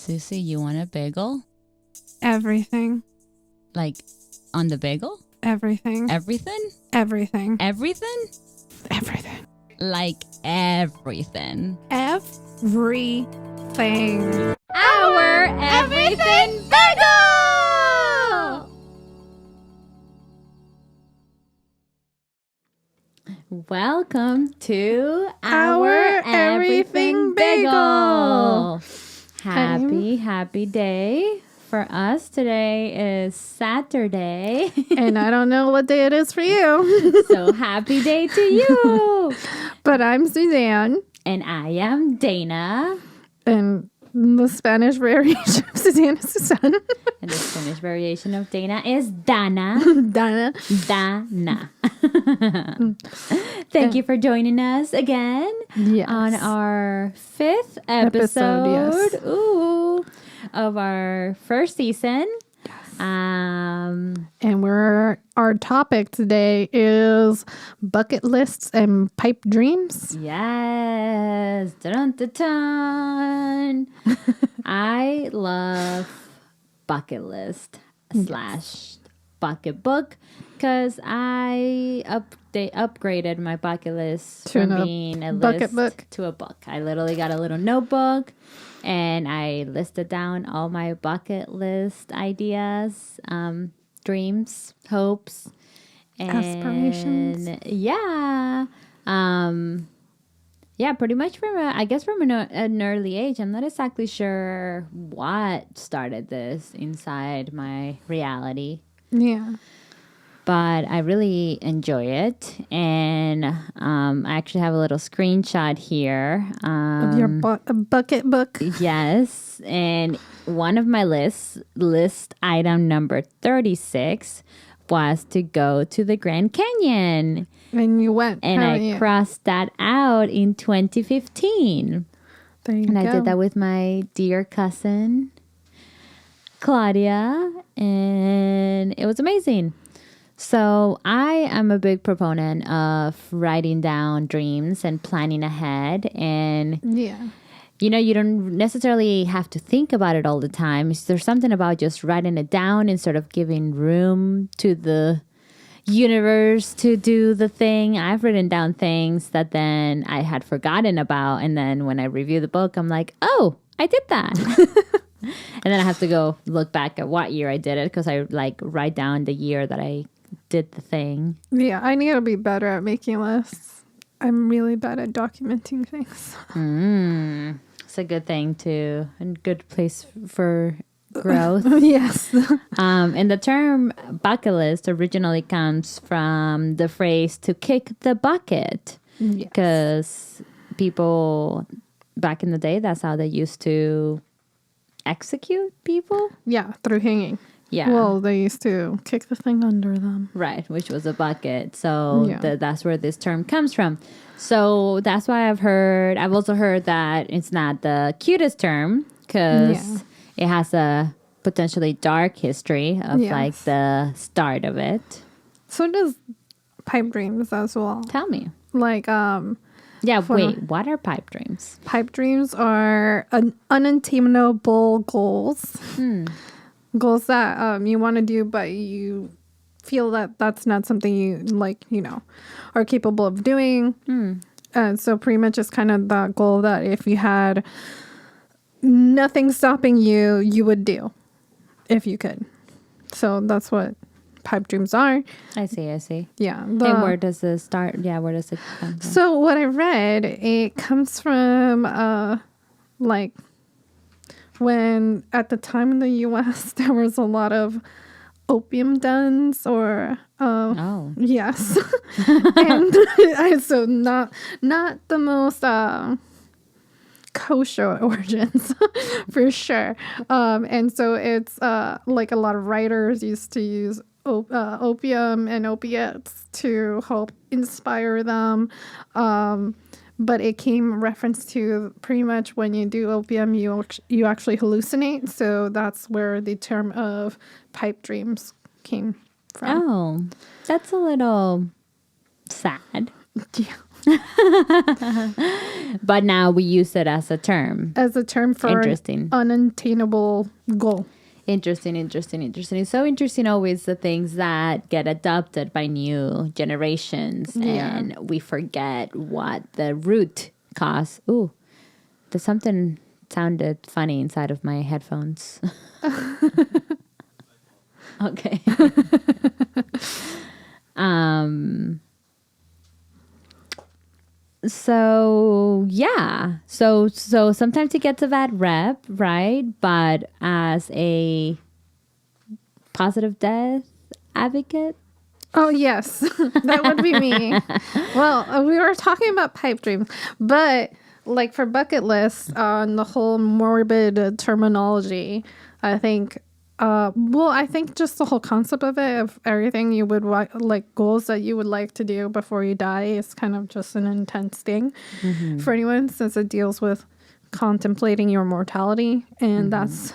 Susie, you want a bagel? Everything. Like on the bagel? Everything. Everything? Everything. Everything? Everything. Like everything. Everything. Our Everything Bagel! Welcome to our Everything Bagel. Happy day. For us, today is Saturday. And I don't know what day it is for you. So happy day to you. But I'm Suzanne. And I am Dana. And the Spanish variation of Suzanne is Susan. And the Spanish variation of Dana is Dana. Dana. Dana. Thank you for joining us again on our 5th episode yes. Of our first season. And our topic today is bucket lists and pipe dreams. Yes. Dun-dun-dun. I love bucket list / bucket book because I upgraded my bucket list from being a bucket list book to a book. I literally got a little notebook and I listed down all my bucket list ideas, dreams, hopes, and aspirations. Yeah, pretty much from an early age. I'm not exactly sure what started this inside my reality. Yeah. But I really enjoy it. And I actually have a little screenshot here. Of your bucket book. Yes. And one of my list item number 36 was to go to the Grand Canyon. And you went. And I crossed that out in 2015. There you go. And I did that with my dear cousin, Claudia. And it was amazing. So I am a big proponent of writing down dreams and planning ahead. And, you don't necessarily have to think about it all the time. There's something about just writing it down and sort of giving room to the universe to do the thing. I've written down things that then I had forgotten about. And then when I review the book, I'm like, oh, I did that. And then I have to go look back at what year I did it because I write down the year that I did the thing. Yeah, I need to be better at making lists. I'm really bad at documenting things. It's a good thing too, and good place for growth. Yes. And the term bucket list originally comes from the phrase to kick the bucket. Because people back in the day, that's how they used to execute people. Yeah, through hanging. Yeah. Well, they used to kick the thing under them. Right, which was a bucket. So that's where this term comes from. So that's why I've also heard that it's not the cutest term because it has a potentially dark history of the start of it. So does pipe dreams as well. Tell me. What are pipe dreams? Pipe dreams are unattainable goals. Goals that you want to do, but you feel that that's not something you are capable of doing. And so pretty much it's kind of that goal that if you had nothing stopping you, you would do if you could. So that's what pipe dreams are. I see. Yeah. And where does it start? Yeah, where does it come from? So what I read, it comes from when at the time in the U.S. there was a lot of opium dens yes. And so not the most kosher origins for sure. And so it's a lot of writers used to use opium and opiates to help inspire them. But it came reference to pretty much when you do opium, you actually hallucinate. So that's where the term of pipe dreams came from. Oh, that's a little sad. Yeah. But now we use it as a term. As a term for an unattainable goal. Interesting. It's so interesting always the things that get adopted by new generations and we forget what the root cause. Ooh, there's something sounded funny inside of my headphones. Okay. So yeah. So sometimes it gets a bad rep, right? But as a positive death advocate. Oh yes, that would be me. Well, we were talking about pipe dreams, but like for bucket lists on the whole morbid terminology, I think I think just the whole concept of it, of everything you would like goals that you would like to do before you die is kind of just an intense thing for anyone, since it deals with contemplating your mortality. And that's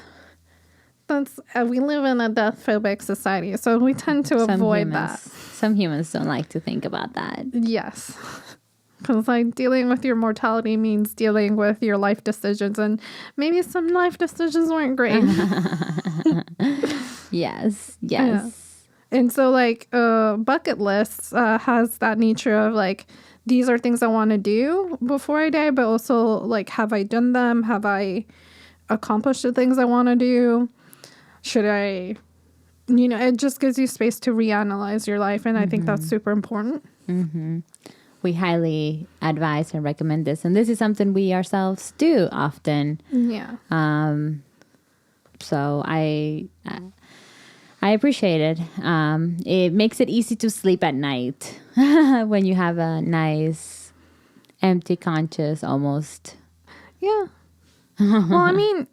we live in a death phobic society, so we tend to avoid that. Some humans don't like to think about that. Yes. Because like dealing with your mortality means dealing with your life decisions, and maybe some life decisions weren't great. Yes. Yeah. And so like bucket lists has that nature of like, these are things I want to do before I die, but also like, have I done them? Have I accomplished the things I want to do? Should I, it just gives you space to reanalyze your life. And I think that's super important. We highly advise and recommend this. And this is something we ourselves do often. Yeah. So I appreciate it. It makes it easy to sleep at night when you have a nice empty conscience almost. Yeah. Well, I mean,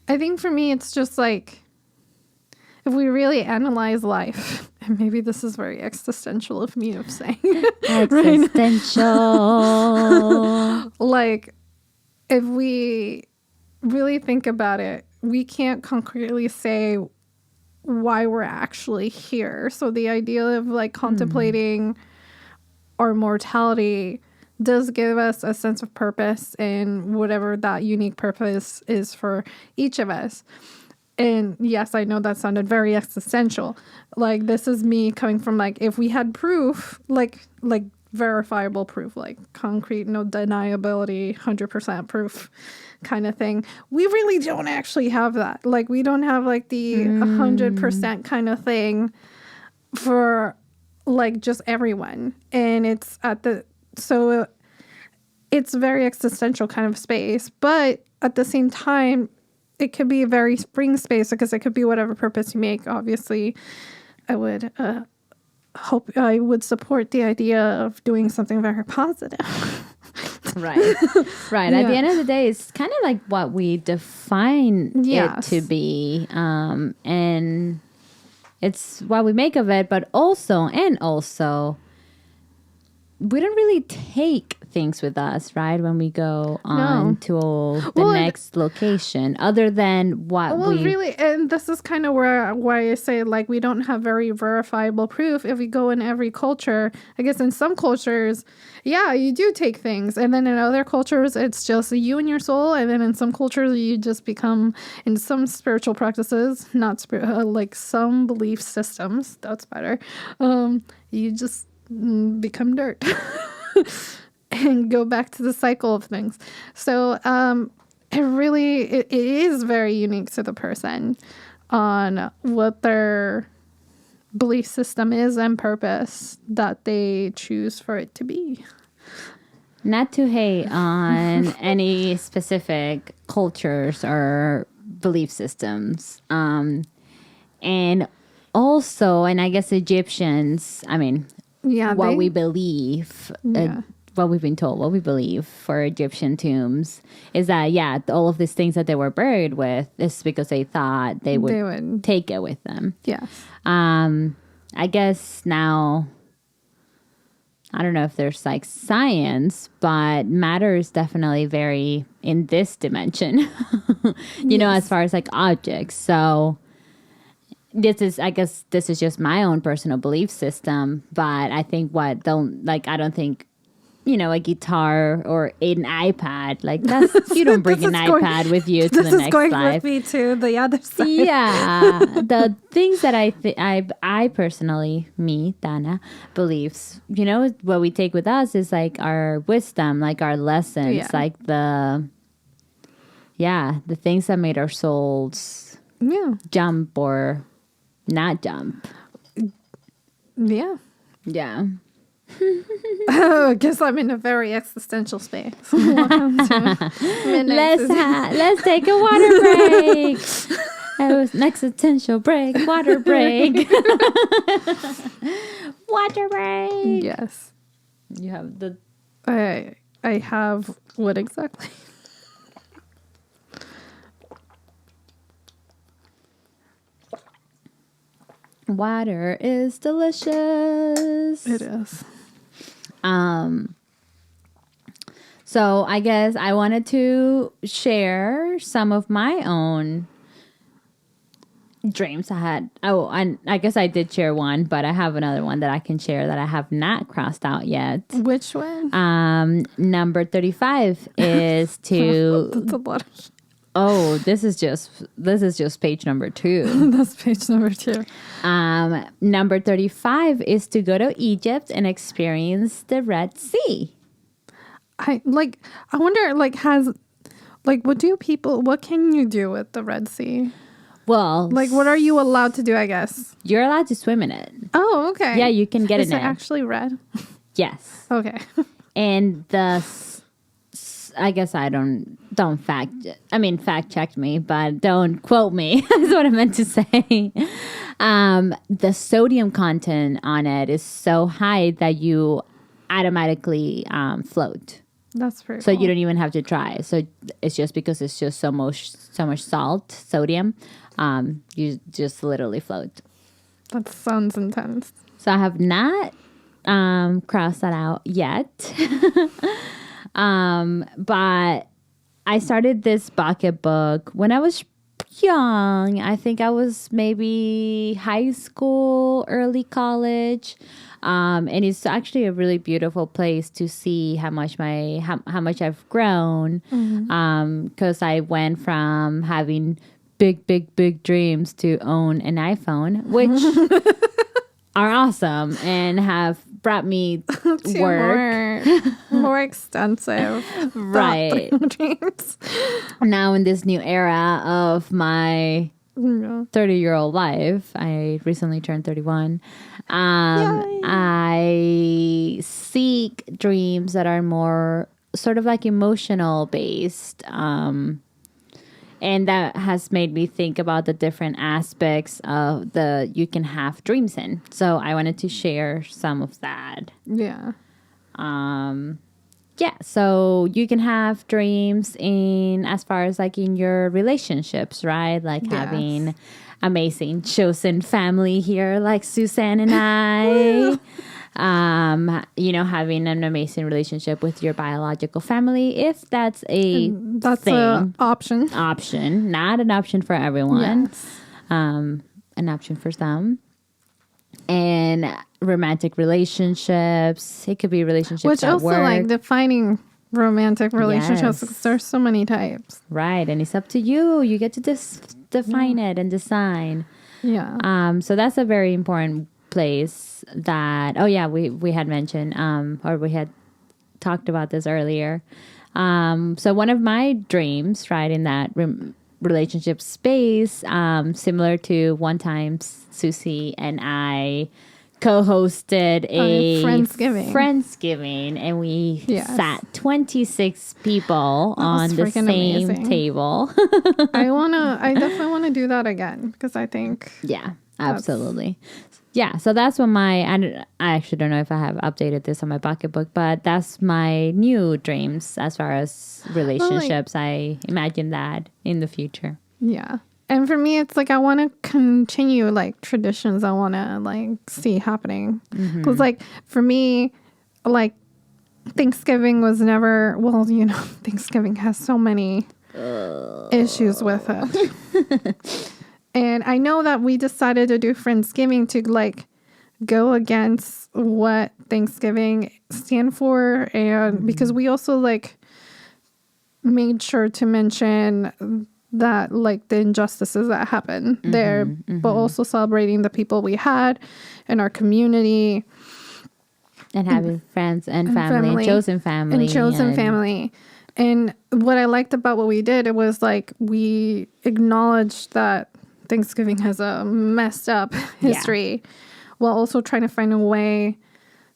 I think for me, it's just like, if we really analyze life, and maybe this is very existential of me of saying existential. Like, if we really think about it, we can't concretely say why we're actually here. So the idea of like contemplating our mortality does give us a sense of purpose, and whatever that unique purpose is for each of us. And yes, I know that sounded very existential. Like, this is me coming from like, if we had proof, like verifiable proof, like concrete, no deniability, 100% proof kind of thing. We really don't actually have that. Like, we don't have like the 100% kind of thing for like just everyone. And it's it's very existential kind of space, but at the same time, it could be a very spring space, because it could be whatever purpose you make. Obviously, I would support the idea of doing something very positive. Right. Yeah. At the end of the day, it's kind of like what we define it to be. And it's what we make of it, but also, we don't really take things with us, right? When we go on to the next location, other than what really, and this is kind of why I say like we don't have very verifiable proof. If we go in every culture, I guess in some cultures, you do take things, and then in other cultures, it's just you and your soul, and then in some cultures, you just become, in some spiritual practices, like some belief systems, that's better. You just become dirt and go back to the cycle of things. So it is very unique to the person on what their belief system is and purpose that they choose for it to be. Not to hate on any specific cultures or belief systems. And also, and I guess Egyptians, I mean, we believe, what we've been told, what we believe for Egyptian tombs is that, all of these things that they were buried with is because they thought they would take it with them. Yeah. I guess now, I don't know if there's like science, but matter is definitely very in this dimension, as far as like objects. So I guess this is just my own personal belief system, but I think I don't think a guitar or an iPad. Like that's you don't bring an iPad with you to the next going life. with me to the other side. Yeah, the things that I personally, me, Dana, believes, what we take with us is like our wisdom, like our lessons, like the things that made our souls jump or not jump. Yeah. Yeah. I guess I'm in a very existential space. Welcome to let's take a water break. It was an existential break. Water break. Water break. Yes. You have the. I have what exactly? Water is delicious. It is. So I guess I wanted to share some of my own dreams I had. Oh, and I guess I did share one, but I have another one that I can share that I have not crossed out yet. Which one? Number 35 is to. That's a lot of. Oh, this is just page number 2. That's page number 2. Number 35 is to go to Egypt and experience the Red Sea. I wonder, what can you do with the Red Sea? Well, what are you allowed to do, I guess? You're allowed to swim in it. Oh, okay. Yeah, you can get in it. Is it actually red? Yes. Okay. And I guess I don't fact check me, but don't quote me. Is what I meant to say. The sodium content on it is so high that you automatically float. That's pretty So cool. you don't even have to try. So it's just because it's just so much salt, sodium. You just literally float. That sounds intense. So I have not crossed that out yet. But I started this bucket book when I was young. I think I was maybe high school, early college. And it's actually a really beautiful place to see how much how much I've grown. Because I went from having big dreams to own an iPhone, which are awesome and have brought me work. more extensive right dreams. Now in this new era of my 30-year-old life, I recently turned 31. I seek dreams that are more sort of like emotional based. And that has made me think about the different aspects of you can have dreams in. So I wanted to share some of that. Yeah. So you can have dreams in as far as like in your relationships, right? Like having amazing chosen family here, like Suzanne and I. Having an amazing relationship with your biological family, if that's an option, not an option for everyone. Yes. An option for some. And romantic relationships, it could be relationships which at also work. like defining romantic relationships. Yes. There's so many types, right? And it's up to you. You get to define it and design. Yeah. So that's a very important place that we had mentioned or we had talked about this earlier. So one of my dreams, right, in that relationship space, similar to one time Susie and I co-hosted a Friendsgiving, and we sat 26 people on the same table. I definitely want to do that again because I think absolutely. Yeah, so that's what I actually don't know if I have updated this on my bucket book, but that's my new dreams as far as relationships. I imagine that in the future. Yeah. And for me, it's like I want to continue like traditions I want to like see happening. Because like for me, like Thanksgiving was never, Thanksgiving has so many issues with it. And I know that we decided to do Friendsgiving to like go against what Thanksgiving stand for. And because we also like made sure to mention that like the injustices that happen there, but also celebrating the people we had in our community. And having friends and family, chosen family. And chosen family. And what I liked about what we did, it was like we acknowledged that Thanksgiving has a messed up history while also trying to find a way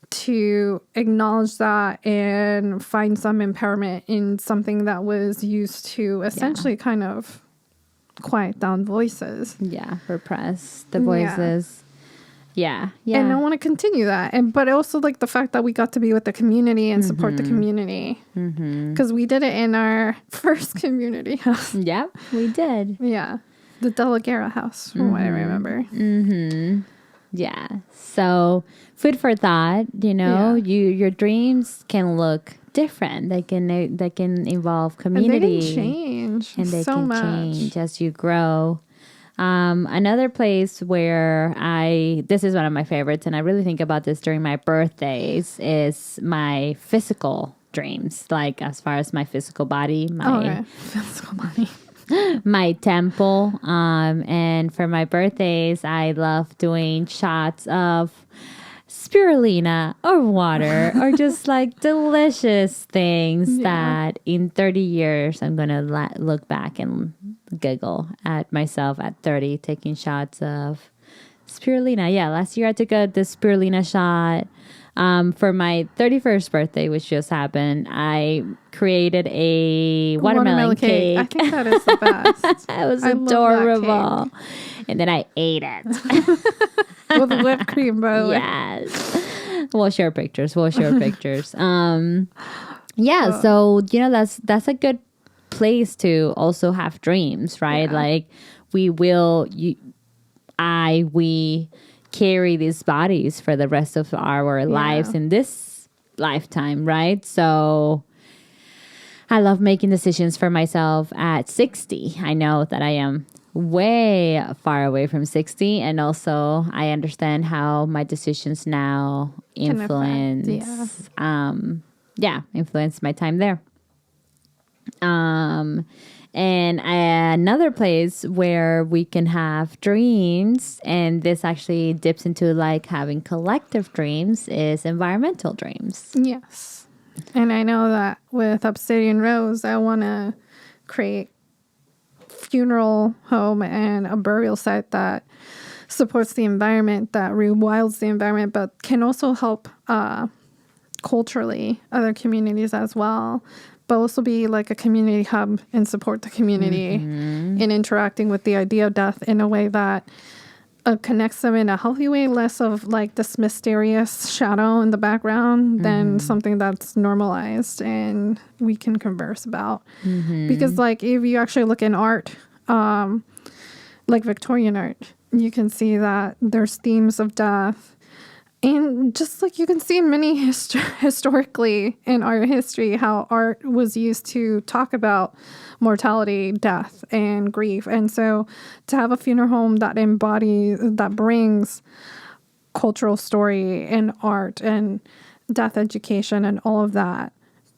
to acknowledge that and find some empowerment in something that was used to essentially kind of quiet down voices. Yeah, repress the voices. Yeah. And I want to continue that. But also like the fact that we got to be with the community and support the community. Because we did it in our first community house. Yep, we did. Yeah. The De La Guerra house, from what I remember. Yeah. So food for thought, you know, your dreams can look different. They can involve community. And they can change. And they so can much. change as you grow. Another place where this is one of my favorites, and I really think about this during my birthdays, is my physical dreams. Like as far as my physical body, physical body. my temple. And for my birthdays, I love doing shots of spirulina or water or just like delicious things that in 30 years I'm going to look back and giggle at myself at 30 taking shots of spirulina. Yeah, last year I took the spirulina shot. For my 31st birthday, which just happened, I created a watermelon cake. I think that is the best. It was adorable. And then I ate it. With whipped cream, by the way. Yes. We'll share pictures. So, you know, that's a good place to also have dreams, right? Like we carry these bodies for the rest of our lives in this lifetime, right? So I love making decisions for myself at 60. I know that I am way far away from 60, and also I understand how my decisions now influence influence my time there. And another place where we can have dreams, and this actually dips into like having collective dreams, is environmental dreams. Yes. And I know that with Obsidian Rose, I want to create funeral home and a burial site that supports the environment, that rewilds the environment, but can also help culturally other communities as well, but also be like a community hub and support the community in interacting with the idea of death in a way that connects them in a healthy way, less of like this mysterious shadow in the background than something that's normalized and we can converse about. Because like if you actually look in art, like Victorian art, you can see that there's themes of death. And just like you can see in many historically in art history, how art was used to talk about mortality, death, and grief. And so to have a funeral home that brings cultural story and art and death education and all of that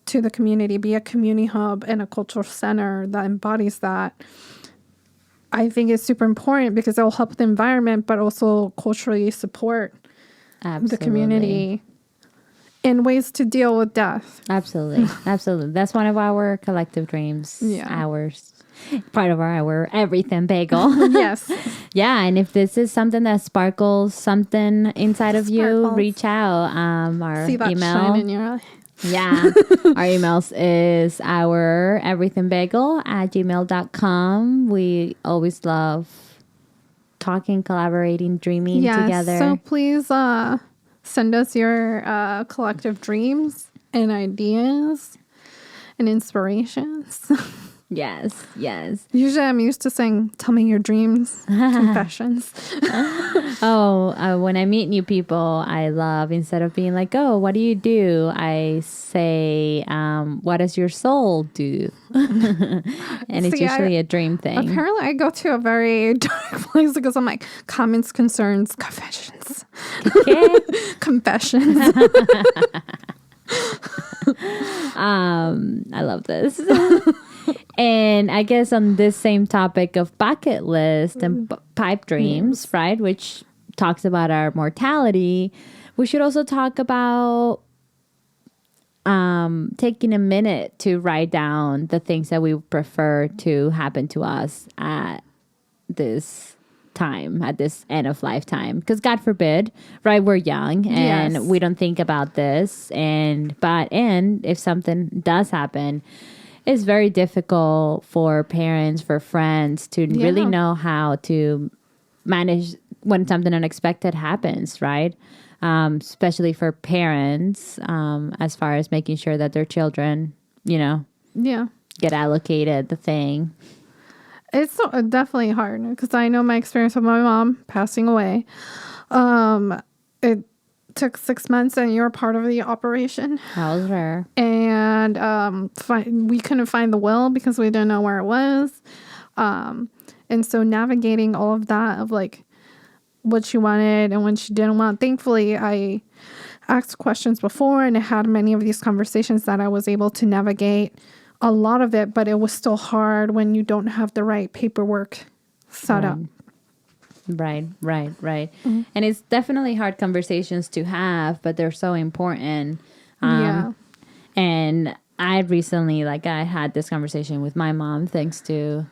to the community, be a community hub and a cultural center that embodies that, I think is super important because it will help the environment, but also culturally support the community in ways to deal with death. Absolutely. That's one of our collective dreams. Ours. Part of our everything bagel. Yes. Yeah, and if this is something that sparkles something inside of you, reach out. Our See that email. shine in your eye. Yeah. Our emails is our everythingbagel@gmail.com. We always love talking, collaborating, dreaming together. So please send us your collective dreams and ideas and inspirations. Yes, yes. Usually I'm used to saying, tell me your dreams, confessions. When I meet new people, I love, instead of being like, oh, what do you do? I say, what does your soul do? And it's usually a dream thing. Apparently I go to a very dark place because I'm like, comments, concerns, confessions. Okay. Confessions. I love this. And I guess on this same topic of bucket list and pipe dreams, right, which talks about our mortality, we should also talk about taking a minute to write down the things that we prefer to happen to us at this time, at this end of lifetime, because God forbid, right, we're young and we don't think about this, and if something does happen, it's very difficult for parents, for friends to really know how to manage when something unexpected happens, right? Especially for parents, as far as making sure that their children, get allocated the thing. It's definitely hard because I know my experience with my mom passing away. It took 6 months and you were part of the operation. That was rare. And we couldn't find the will because we didn't know where it was. And so navigating all of that of like what she wanted and what she didn't want. Thankfully, I asked questions before and I had many of these conversations that I was able to navigate a lot of it, but it was still hard when you don't have the right paperwork set up. Right. Mm-hmm. And it's definitely hard conversations to have, but they're so important. And I recently, I had this conversation with my mom, thanks to,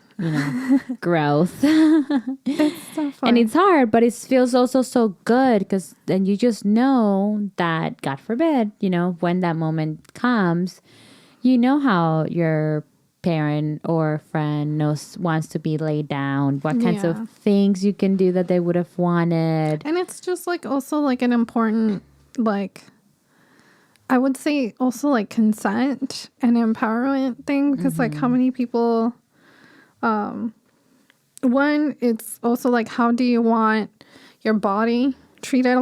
growth. It's so fun. And it's hard, but it feels also so good because then you just know that, God forbid, when that moment comes, you know how your parent or friend wants to be laid down, what kinds of things you can do that they would have wanted. And it's just also an important, I would say also consent and empowerment thing, because how many people, one, it's also how do you want your body treated?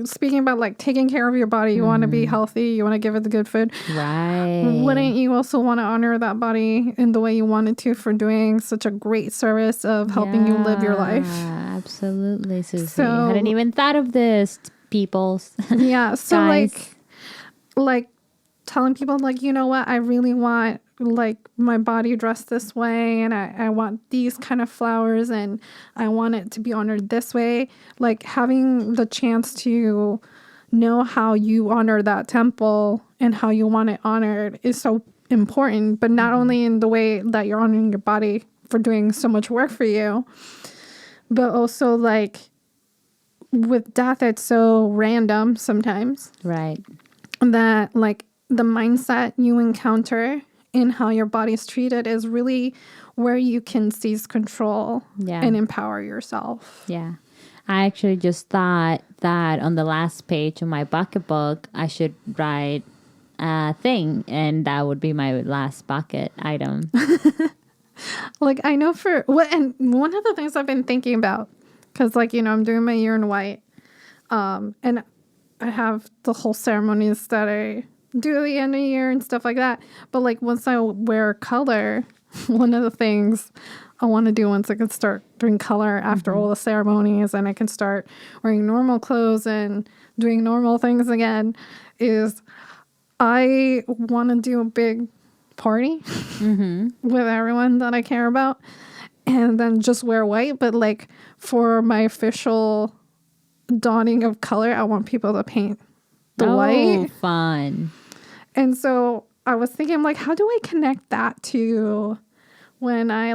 Speaking about taking care of your body, you want to be healthy, you want to give it the good food, right? Wouldn't you also want to honor that body in the way you wanted to for doing such a great service of helping you live your life? Absolutely, Susie. So, I hadn't even thought of this, peoples. Yeah, so like telling people you know what, I really want my body dressed this way, and I want these kind of flowers, and I want it to be honored this way. Having the chance to know how you honor that temple and how you want it honored is so important, but not only in the way that you're honoring your body for doing so much work for you, but also with death, it's so random sometimes. Right. That the mindset you encounter in how your body is treated is really where you can seize control and empower yourself. Yeah. I actually just thought that on the last page of my bucket book, I should write a thing, and that would be my last bucket item. I know and one of the things I've been thinking about, because I'm doing my year in white, and I have the whole ceremonies that I do at the end of the year and stuff like that. But once I wear color, one of the things I want to do once I can start doing color after all the ceremonies and I can start wearing normal clothes and doing normal things again is I want to do a big party with everyone that I care about, and then just wear white. But for my official dawning of color, I want people to paint the white. Fun. And so I was thinking, how do I connect that to when I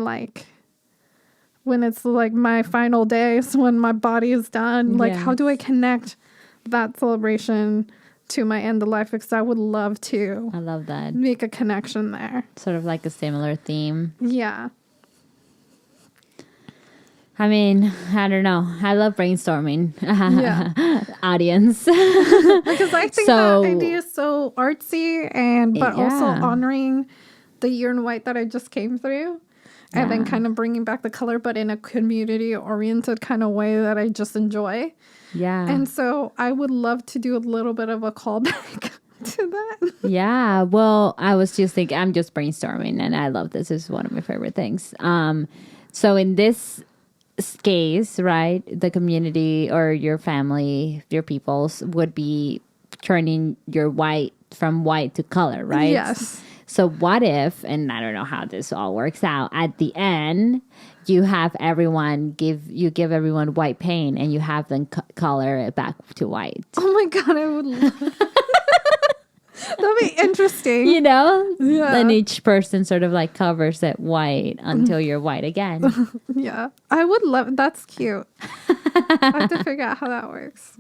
when it's my final days, when my body is done? How do I connect that celebration to my end of life? Because I would love to. I love that. Make a connection there. Sort of a similar theme. Yeah. I mean, I don't know. I love brainstorming. Audience. Because I think that idea is so artsy, but also honoring the year in white that I just came through. And then kind of bringing back the color, but in a community-oriented kind of way that I just enjoy. Yeah. And so I would love to do a little bit of a callback to that. Yeah. Well, I was just thinking, I'm just brainstorming, and I love this. This is one of my favorite things. So in this case, right, the community or your family, your peoples would be turning your white from white to color, right? Yes. So what if, and I don't know how this all works out, at the end, you have everyone give everyone white paint and you have them color it back to white. Oh my God, I would love that'd be interesting. You know? Yeah. Then each person sort of like covers it white until you're white again. Yeah. I would love, that's cute. I have to figure out how that works.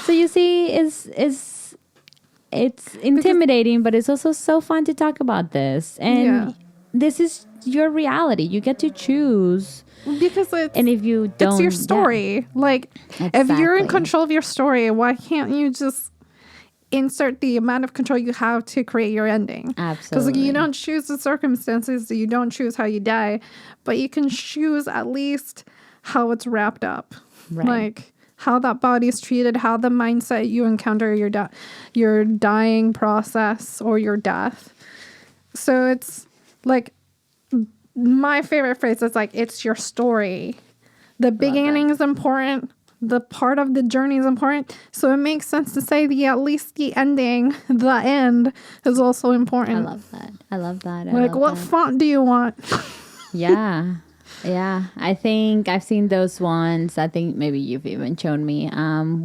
So you see, it's intimidating, but it's also so fun to talk about this. And this is your reality. You get to choose. Because and if you don't, it's your story. Yeah. Like, if you're in control of your story, why can't you just insert the amount of control you have to create your ending? Absolutely. Because you don't choose the circumstances, you don't choose how you die, but you can choose at least how it's wrapped up. Right. Like, how that body is treated, how the mindset you encounter your dying process or your death. So it's like, my favorite phrase is like, it's your story. The beginning is important. The part of the journey is important. So it makes sense to say at least the ending, the end, is also important. I love that. Like, what font do you want? Yeah. Yeah, I think I've seen those ones. I think maybe you've even shown me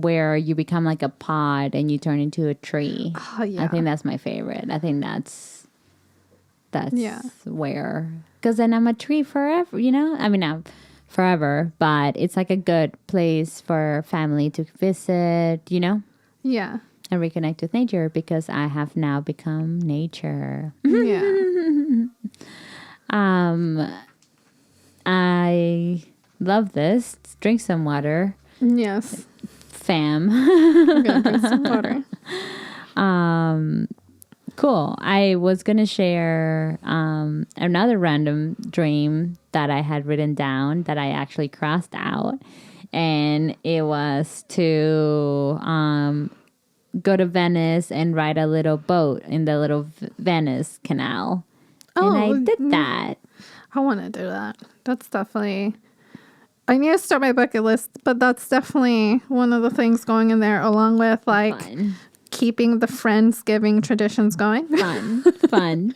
where you become like a pod and you turn into a tree. Oh, yeah. I think that's my favorite. I think that's where, because then I'm a tree forever, you know? I mean, not forever, but it's like a good place for family to visit, you know? Yeah. And reconnect with nature, because I have now become nature. Yeah. I love this. Drink some water. Yes. Fam. I'm gonna drink some water. Cool. I was going to share another random dream that I had written down that I actually crossed out. And it was to go to Venice and ride a little boat in the little Venice Canal. And I did that. I want to do that. That's definitely... I need to start my bucket list, but that's definitely one of the things going in there, along with like keeping the Friendsgiving traditions going. Fun.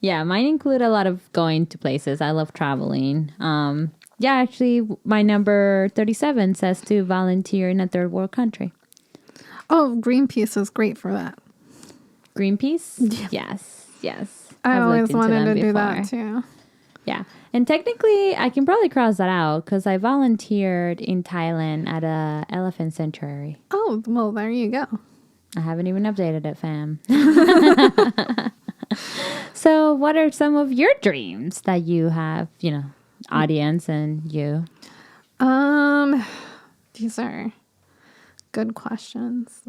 Yeah, mine include a lot of going to places. I love traveling. Yeah, actually, my number 37 says to volunteer in a third world country. Oh, Greenpeace is great for that. Greenpeace? Yeah. Yes. I always wanted to do that too. Yeah. And technically, I can probably cross that out because I volunteered in Thailand at a elephant sanctuary. Oh, well, there you go. I haven't even updated it, fam. So what are some of your dreams that you have, you know, audience and you? These are good questions.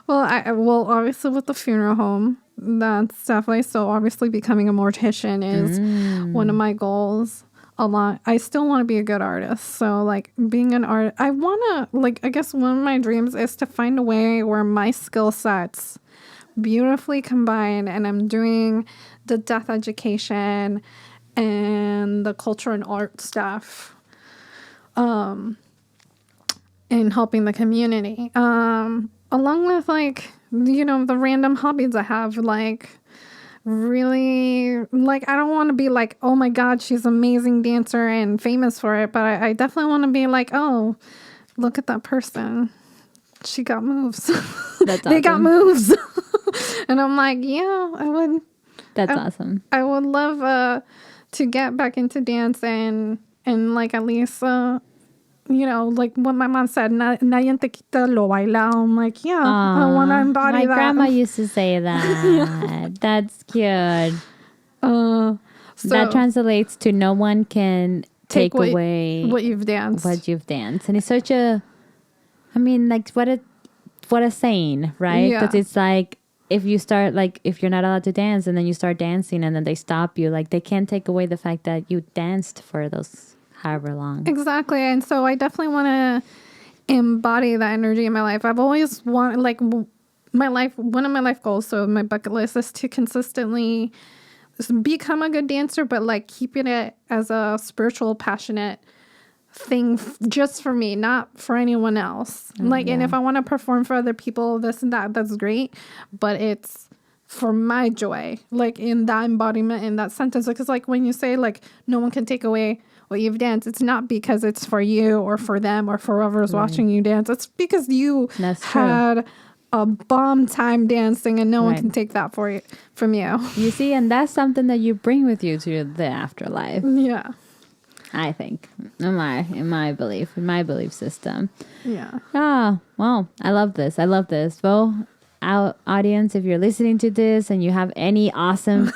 Well, obviously with the funeral home, that's definitely, so obviously becoming a mortician is one of my goals. I still want to be a good artist. So like being an artist, I guess one of my dreams is to find a way where my skill sets beautifully combine, and I'm doing the death education and the culture and art stuff. And helping the community. Along with like, you know, the random hobbies I have, like really, like, I don't want to be like, oh my God, she's an amazing dancer and famous for it. But I definitely want to be like, oh, look at that person. She got moves. That's They got moves. And I'm like, yeah, I would. That's awesome. I would love to get back into dance and like at least, you know, like what my mom said, nadie te quita lo baila. I'm like, yeah, I want to embody that. My grandma used to say that. That's cute. So that translates to no one can take away what you've danced. And it's such a, I mean, like, what a what a saying, right? Yeah. Because it's like, if you start, like, if you're not allowed to dance and then you start dancing and then they stop you, like, they can't take away the fact that you danced for those however long. Exactly. And so I definitely want to embody that energy in my life. I've always wanted, like, my life, one of my life goals, so my bucket list is to consistently become a good dancer, but like keeping it as a spiritual, passionate thing just for me, not for anyone else. Like, and if I want to perform for other people, this and that, that's great, but it's for my joy, like in that embodiment, in that sentence. Because like when you say like no one can take away what you've danced, it's not because it's for you or for them or for whoever's watching you dance. It's because you had a bomb time dancing, and no one can take that from you. You see, and that's something that you bring with you to the afterlife. Yeah. I think, in my belief system. Yeah. Oh, well, I love this. Well, our audience, if you're listening to this and you have any awesome,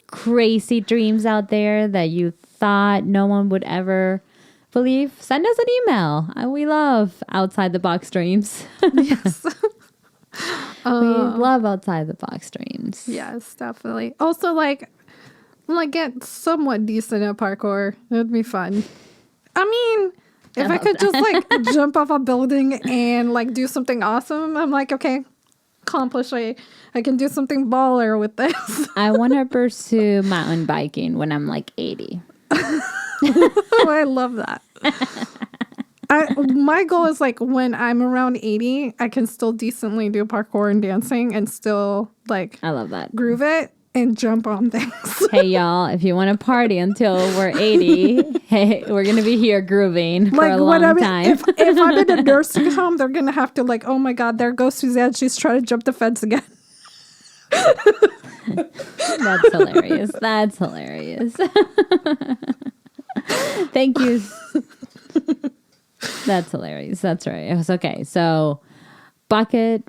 crazy dreams out there that you thought no one would ever believe, send us an email. We love outside the box dreams. Yes. We love outside the box dreams. Yes, definitely. Also, like get somewhat decent at parkour. It would be fun. I mean, if I could just like jump off a building and like do something awesome, I'm like, okay, accomplish. I can do something baller with this. I want to pursue mountain biking when I'm like 80. Oh, I love that. My goal is like when I'm around 80, I can still decently do parkour and dancing and still like I love that. Groove it and jump on things. Hey y'all, if you want to party until we're 80, hey, we're gonna be here grooving for a long time. If I'm in a nursing home, they're gonna have to like, oh my God, there goes Suzanne. She's trying to jump the fence again. That's hilarious. That's hilarious. Thank you. That's hilarious. That's right. It was okay. So bucket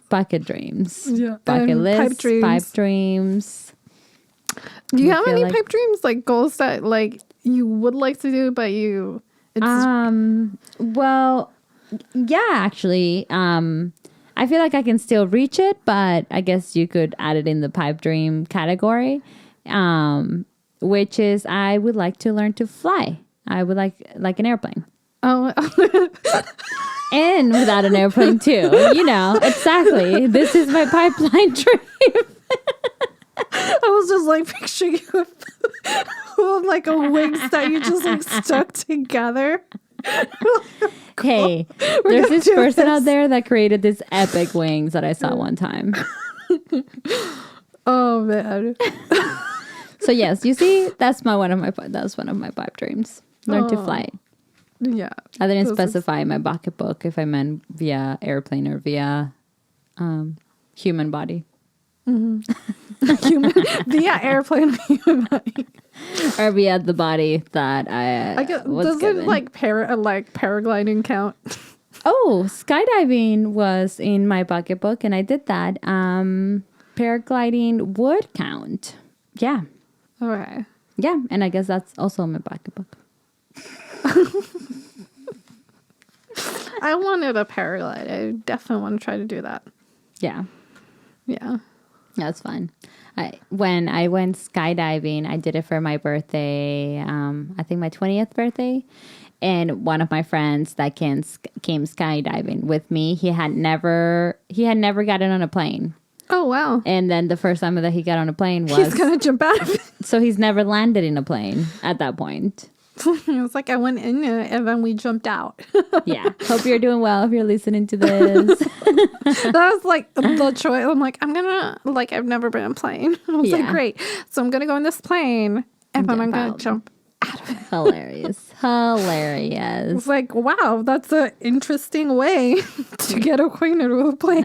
dreams. Yeah. Bucket list, pipe dreams. Do you have any pipe dreams, like goals that like you would like to do, but well, yeah, actually, I feel like I can still reach it, but I guess you could add it in the pipe dream category, which is I would like to learn to fly. I would like an airplane. Oh, and without an airplane too. You know, exactly. This is my pipeline dream. I was just like picturing you with like a wings that you just like stuck together. Hey, there's this person out there that created this epic wings that I saw one time. Oh man. So yes, you see, that's one of my pipe dreams. Learn to fly. Yeah. I didn't specify in my bucket book if I meant via airplane or via human body. Mm-hmm. Via airplane, human body. Or via the body that I was doesn't given. like paragliding count? Oh, skydiving was in my bucket book, and I did that. Paragliding would count. Yeah. Okay. Yeah, and I guess that's also in my bucket book. I wanted a paraglide. I definitely want to try to do that. Yeah. Yeah. That's fun. When I went skydiving, I did it for my birthday, I think my 20th birthday. And one of my friends that came skydiving with me, he had never gotten on a plane. Oh, wow. And then the first time that he got on a plane was... He's going to jump out of it. So he's never landed in a plane at that point. It was like I went in it and then we jumped out. Yeah. Hope you're doing well if you're listening to this. That was like the choice. I'm like, I've never been on a plane. I was like, great. So I'm going to go in this plane and then I'm going to jump out of it. Hilarious. It's like, wow, that's an interesting way to get acquainted with a plane.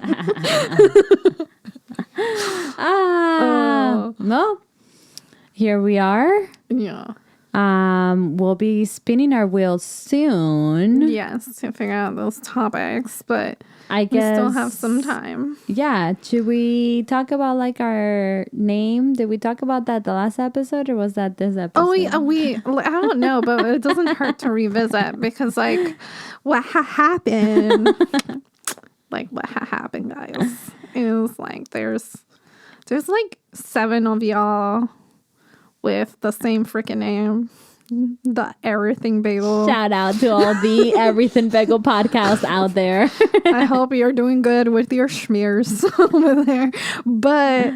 Well, here we are. Yeah. We'll be spinning our wheels soon. Yes, to figure out those topics, but I guess we still have some time. Yeah. Should we talk about like our name? Did we talk about that the last episode, or was that this episode? Oh, I don't know, but it doesn't hurt to revisit because like what happened like what happened, guys. It was like there's like 7 of y'all with the same freaking name. The Everything Bagel. Shout out to all the Everything Bagel podcasts out there. I hope you're doing good with your schmears over there. But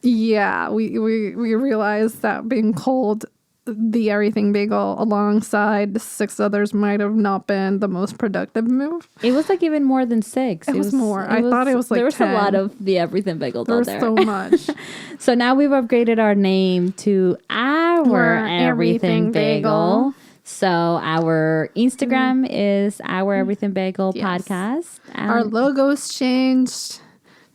yeah, we realized that being called the Everything Bagel alongside the 6 others might have not been the most productive move. It was like even more than 6. It was more. I thought it was like there was 10. a lot of the Everything Bagels out there. There was so much. So now we've upgraded our name to our Everything Bagel. So our Instagram is Our Everything Bagel podcast. Our logo's changed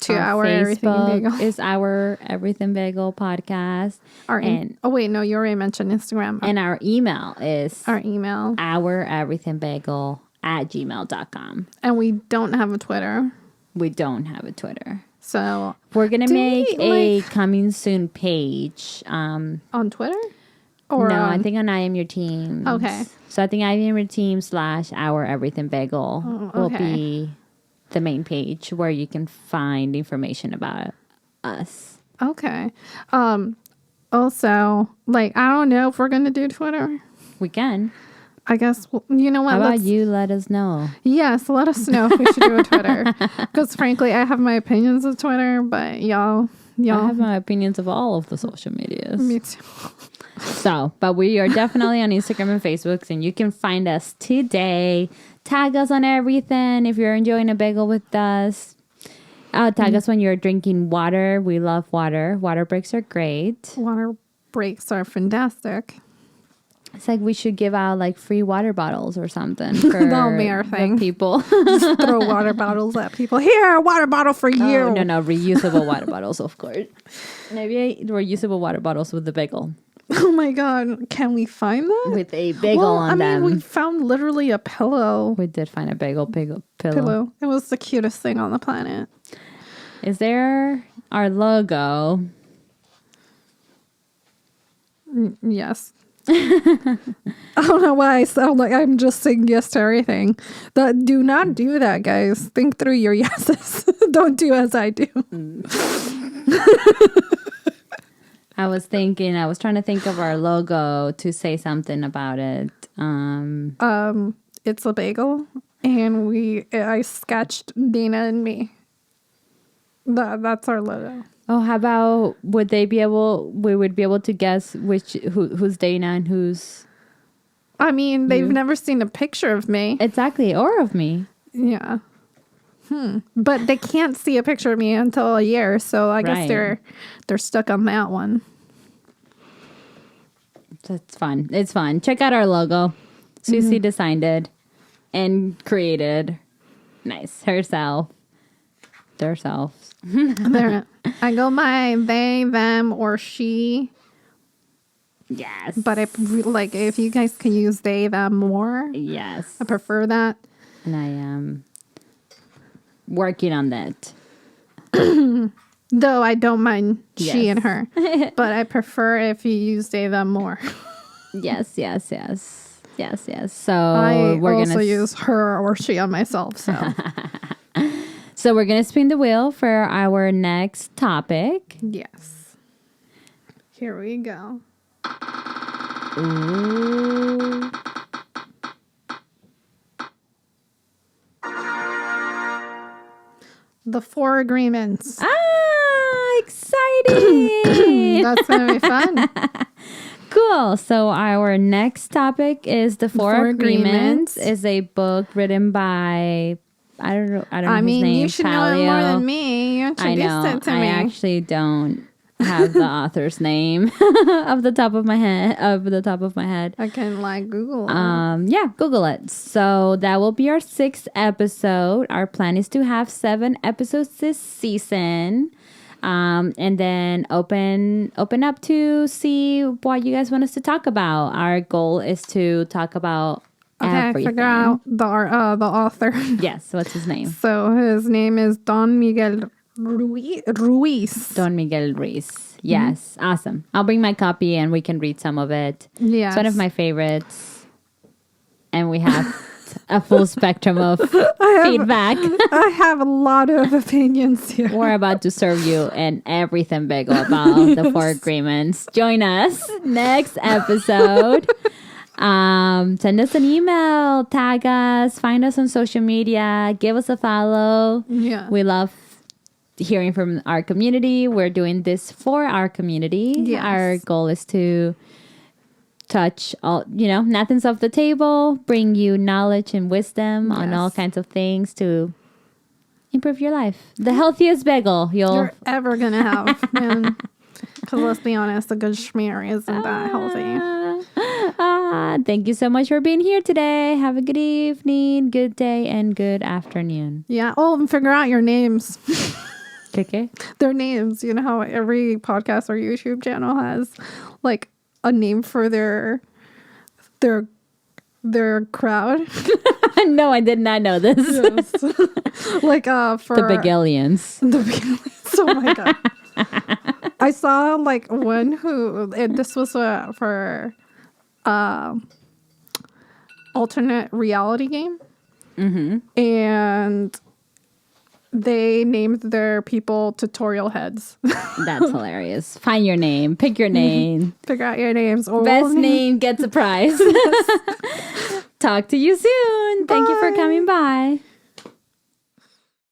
to Our Everything Bagel. Is Our Everything Bagel podcast. Oh wait, no, you already mentioned Instagram. And our email is oureverythingbagel@gmail.com. And we don't have a Twitter. We don't have a Twitter. So we're gonna make a coming soon page. On Twitter? Or no, I think on I Am Your Team. Okay. So I think I Am Your Team / Our Everything Bagel will be the main page where you can find information about us. Okay. Also, like, I don't know if we're going to do Twitter. We can. I guess, you know what? How about you let us know? Yes, let us know if we should do a Twitter. Because frankly, I have my opinions of Twitter, but y'all. I have my opinions of all of the social medias. Me too. So, but we are definitely on Instagram and Facebook, and you can find us today. Tag us on everything if you're enjoying a bagel with us. Tag us when you're drinking water. We love water. Water breaks are great. Water breaks are fantastic. It's like we should give out like free water bottles or something for That'll be our thing. People. Just throw water bottles at people. Here, a water bottle for you. Oh, no, reusable water bottles, of course. Maybe reusable water bottles with the bagel. Oh my God, can we find that? With a bagel on them. We found literally a pillow. We did find a bagel pillow. It was the cutest thing on the planet. Is there our logo? Yes. I don't know why I sound like I'm just saying yes to everything. Do not do that, guys. Think through your yeses. Don't do as I do. I was trying to think of our logo to say something about it. It's a bagel, and I sketched Dina and me. That's our logo. Oh, how about we would be able to guess who's Dana and who's... I mean, they've never seen a picture of me. Exactly, or of me. Yeah. But they can't see a picture of me until a year, so I guess they're stuck on that one. It's fun. It's fun. Check out our logo. Susie designed it and created. Nice. Herself. Themselves. I go by they, them, or she. Yes. But if you guys can use they, them more. Yes. I prefer that. And I am working on that. Though I don't mind she and her. But I prefer if you use they, them more. Yes. So we're also use her or she on myself. So. So we're going to spin the wheel for our next topic. Yes. Here we go. Ooh. The 4 agreements. Exciting. That's going to be fun. Cool. So our next topic is The Four Agreements. Is a book written by... I don't know. I mean, his name. You should know it more than me. You introduced it to me. I actually don't have the author's name off the top of my head. I can Google it. Yeah, Google it. So that will be our 6th episode. Our plan is to have 7 episodes this season. And then open up to see what you guys want us to talk about. Our goal is to talk about everything. Figure out the author. Yes, what's his name? So his name is Don Miguel Ruiz. Don Miguel Ruiz. Yes, awesome. I'll bring my copy and we can read some of it. Yeah, it's one of my favorites. And we have a full spectrum of feedback. I have a lot of opinions here. We're about to serve you an everything bagel about the 4 agreements. Join us next episode. Send us an email, tag us, find us on social media, give us a follow. Yeah. We love hearing from our community. We're doing this for our community. Yes. Our goal is to touch all, nothing's off the table, bring you knowledge and wisdom on all kinds of things to improve your life. The healthiest bagel you're ever going to have, man. Because let's be honest, a good schmear isn't that healthy. Thank you so much for being here today. Have a good evening, good day, and good afternoon. Yeah. Oh, and figure out your names. Okay. Their names. You know how every podcast or YouTube channel has like a name for their crowd. No, I did not know this. Yes. Like for the Bagelians. The Bagelians. Oh my god. I saw like one this was for alternate reality game. Mm-hmm. And they named their people tutorial heads. That's hilarious. Find your name. Pick your name. Figure out your names. Best name gets a prize. Talk to you soon. Bye. Thank you for coming by.